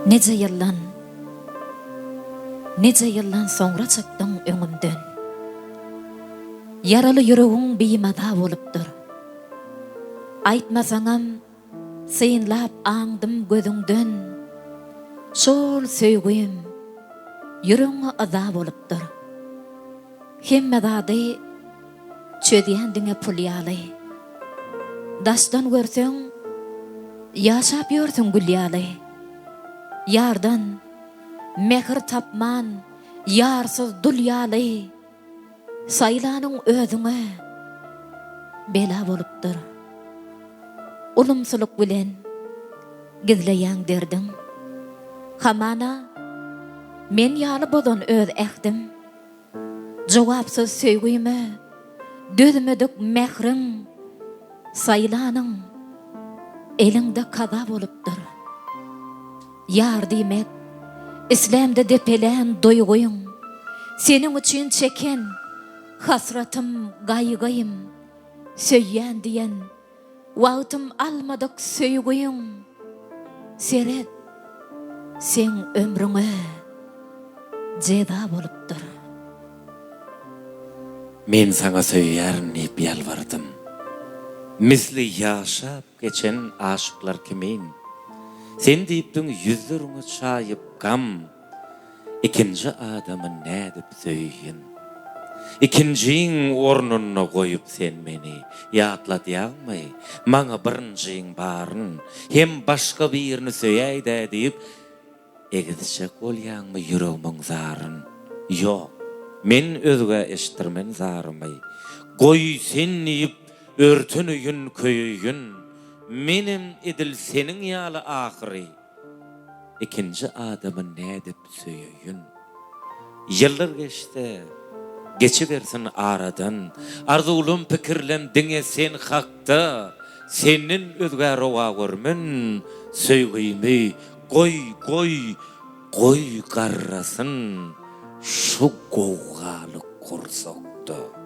Nece yıllan sonra çıktın öňümden. Yaralı yüreğiň beýmada bolupdyr. Aýtmasaňam, synlap aňdym gözüňden. Şol söýgüim yüreğime aza bolupdyr. Hemme zady çödýän diňe pul ýaly. Daşdan görseň, ýaşap ýörsüň gül ýaly. Yardan mehir tapman, yarsız dul ýaly. Saýlanyň özüňe bela bolupdyr. Ulumsuluk bilen gizleýän derdiň. Hamana men ýaly bolan öz ähdim. Jogapsyz söýgüme dözmedik mehriň. Saýlanyň elinde kaza bolupdyr. Yar diýmek İslamda depelen doýguýuň. Seniň üçin çeken hasratym, gaýgaýym. Söýýän diýen wagtym almadyk söýgüýüň. Seret sen ömrüňe jeda bolupdyr. Men sana söýýärin diýip ýalbardym. Misli ýaşap geçen aşyklar kimin? Sen diýipdiň ýüzleriňe çaýyp gam. İkinji adamy nädip söýýin? İkinjiň ornuny goýup sen meni ýatladýarmy? Maňa birinjiň baryn hem başga birini söýäýde diýip egizçek bolýanmy yüregiň zaryn? Ýok, men özüge eşitdirmen zarymy. Goý sen diýip örtünüýün köýüýün. Menim edil senin ýaly ahyry. İkinji adamy nädip söýüýün? Ýyllar geçdi, geçibersin aradan. Arzulum pikirlem diňe sen hakda. Senin özgä rowa görmen söýgüými? Goý garrasyn şu gowgaly kursakda.